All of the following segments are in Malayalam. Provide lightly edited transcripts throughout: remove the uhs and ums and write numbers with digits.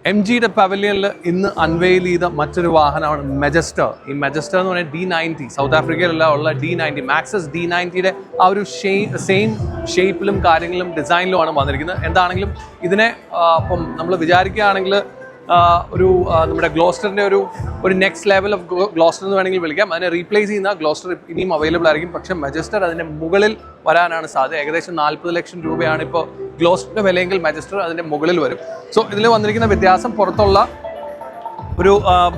MGയുടെ പവലിയനിൽ ഇന്ന് അൺവെയിൽ ചെയ്ത മറ്റൊരു വാഹനമാണ് മെജസ്റ്റർ. ഈ മെജസ്റ്റർ എന്ന് പറഞ്ഞാൽ D90, സൗത്ത് ആഫ്രിക്കയിലുള്ള ഉള്ള D90, മാക്സസ് D90യുടെ ആ ഒരു സെയിം ഷേപ്പിലും കാര്യങ്ങളിലും ഡിസൈനിലുമാണ് വന്നിരിക്കുന്നത്. എന്താണെങ്കിലും ഇതിനെ ഇപ്പം നമ്മൾ വിചാരിക്കുകയാണെങ്കിൽ നമ്മുടെ ഗ്ലോസ്റ്ററിൻ്റെ ഒരു നെക്സ്റ്റ് ലെവൽ ഓഫ് ഗ്ലോസ്റ്റർ എന്ന് വേണമെങ്കിൽ വിളിക്കാം. അതിനെ റീപ്ലേസ് ചെയ്യുന്ന ഗ്ലോസ്റ്റർ ഇനിയും അവൈലബിൾ ആയിരിക്കും. പക്ഷേ മെജസ്റ്റർ അതിൻ്റെ മുകളിൽ വരാനാണ് സാധ്യത. ഏകദേശം 40 ലക്ഷം രൂപയാണ് ഇപ്പോൾ ഗ്ലോസ്റ്ററിൻ്റെ വിലയെങ്കിൽ മെജസ്റ്റർ അതിൻ്റെ മുകളിൽ വരും. സോ ഇതിൽ വന്നിരിക്കുന്ന വ്യത്യാസം പുറത്തുള്ള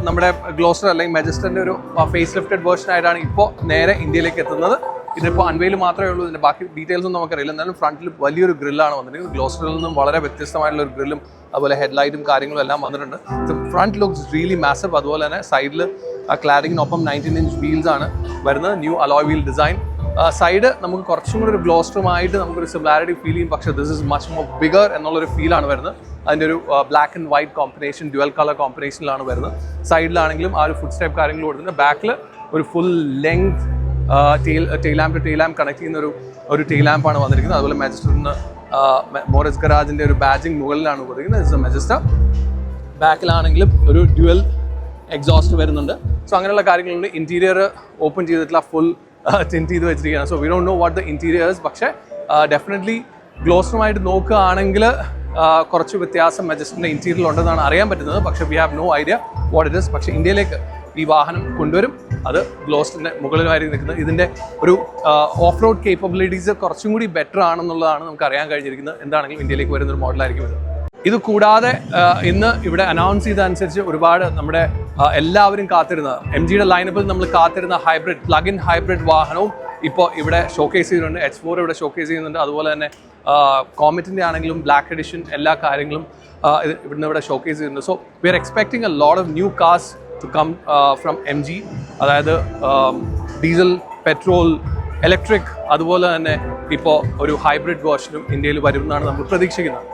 നമ്മുടെ ഗ്ലോസ്റ്റർ അല്ലെങ്കിൽ മെജസ്റ്ററിൻ്റെ ഒരു ഫേസ് ലിഫ്റ്റഡ് വേർഷൻ ആയിട്ടാണ് ഇപ്പോൾ നേരെ ഇന്ത്യയിലേക്ക് എത്തുന്നത്. ഇതിപ്പോൾ അൺവെയിൽ മാത്രമേ ഉള്ളൂ. ഇതിൻ്റെ ബാക്കി ഡീറ്റെയിൽസ് ഒന്നും നമുക്കറിയില്ല. എന്നാലും ഫ്രണ്ടിൽ വലിയൊരു ഗ്രില്ലാണ് വന്നിരിക്കുന്നത്. ഗ്ലോസ്റ്ററിൽ നിന്നും വളരെ വ്യത്യസ്തമായിട്ടുള്ള ഒരു ഗ്രില്ലും അതുപോലെ ഹെഡ്ലൈറ്റും കാര്യങ്ങളും എല്ലാം വന്നിട്ടുണ്ട്. Front looks really massive. അതുപോലെ തന്നെ സൈഡിൽ ക്ലാഡിങ്ങിനൊപ്പം 19-inch വീൽസ് ആണ് വരുന്നത്. New alloy wheel design. Side നമുക്ക് കുറച്ചും കൂടി ഒരു ഗ്ലോസ്റ്ററുമായിട്ട് നമുക്കൊരു സിമിലാരിറ്റി ഫീൽ ചെയ്യും. പക്ഷേ this is much more bigger എന്നുള്ളൊരു ഫീലാണ് വരുന്നത്. അതിൻ്റെ ഒരു black and white combination, dual colour കോമ്പിനേഷനിലാണ് വരുന്നത്. സൈഡിലാണെങ്കിലും ആ ഒരു ഫുഡ് സ്റ്റെപ്പ് കാര്യങ്ങൾ കൊടുത്തിട്ടുണ്ട്. ബാക്കിൽ ഒരു full length tail lamp to tail lamp connect ചെയ്യുന്ന ഒരു ടെയിൽ ലാമ്പാണ് വന്നിരിക്കുന്നത്. അതുപോലെ മെജസ്റ്ററിന് മോറിസ് ഗരാജിൻ്റെ ഒരു ബാജിങ് മുകളിലാണ് കൊടുത്തിരിക്കുന്നത്. മെജസ്റ്റർ ബാക്കിലാണെങ്കിലും ഒരു ഡ്യുവൽ എക്സോസ്റ്റ് വരുന്നുണ്ട്. സോ അങ്ങനെയുള്ള കാര്യങ്ങളുണ്ട്. ഇൻറ്റീരിയർ ഓപ്പൺ ചെയ്തിട്ടുള്ള ഫുൾ ടിൻറ്റ് ചെയ്ത് വെച്ചിരിക്കുകയാണ്. So we don't know what the interiors. പക്ഷേ ഡെഫിനറ്റ്ലി ഗ്ലോസ്റ്ററുമായിട്ട് നോക്കുകയാണെങ്കിൽ കുറച്ച് വ്യത്യാസം മെജസ്റ്ററിൻ്റെ ഇൻറ്റീരിയറിൽ ഉണ്ടെന്നാണ് അറിയാൻ പറ്റുന്നത്. പക്ഷേ we have no idea what it is. പക്ഷേ ഇന്ത്യയിലേക്ക് ഈ വാഹനം കൊണ്ടുവരും. അത് ഗ്ലോസ്റ്ററിൻ്റെ മുകളിലായി നിൽക്കുന്നത്. ഇതിൻ്റെ ഒരു ഓഫ് റോഡ് കേപ്പബിലിറ്റീസ് കുറച്ചും കൂടി ബെറ്റർ ആണെന്നുള്ളതാണ് നമുക്ക് അറിയാൻ കഴിഞ്ഞിരിക്കുന്നത്. എന്താണെങ്കിലും ഇന്ത്യയിലേക്ക് വരുന്നൊരു മോഡലായിരിക്കും ഇത്. ഇത് കൂടാതെ ഇന്ന് ഇവിടെ അനൗൺസ് ചെയ്തതനുസരിച്ച് ഒരുപാട് നമ്മുടെ എല്ലാവരും കാത്തിരുന്ന MGയുടെ ലൈനപ്പിൽ നമ്മൾ കാത്തിരുന്ന ഹൈബ്രിഡ് പ്ലഗ് ഇൻ ഹൈബ്രിഡ് വാഹനവും ഇപ്പോൾ ഇവിടെ ഷോക്കേസ് ചെയ്തിട്ടുണ്ട്. H4 ഇവിടെ ഷോക്കേസ് ചെയ്യുന്നുണ്ട്. അതുപോലെ തന്നെ കോമറ്റിൻ്റെ ആണെങ്കിലും ബ്ലാക്ക് എഡിഷൻ എല്ലാ കാര്യങ്ങളും ഇവിടെ ഷോക്കേസ് ചെയ്തിട്ടുണ്ട്. So we are expecting a lot of new cars to come from MG. അതായത് ഡീസൽ, പെട്രോൾ, ഇലക്ട്രിക്, അതുപോലെ തന്നെ ഇപ്പോൾ ഒരു ഹൈബ്രിഡ് വേർഷനും ഇന്ത്യയിൽ വരുമെന്നാണ് നമ്മൾ പ്രതീക്ഷിക്കുന്നത്.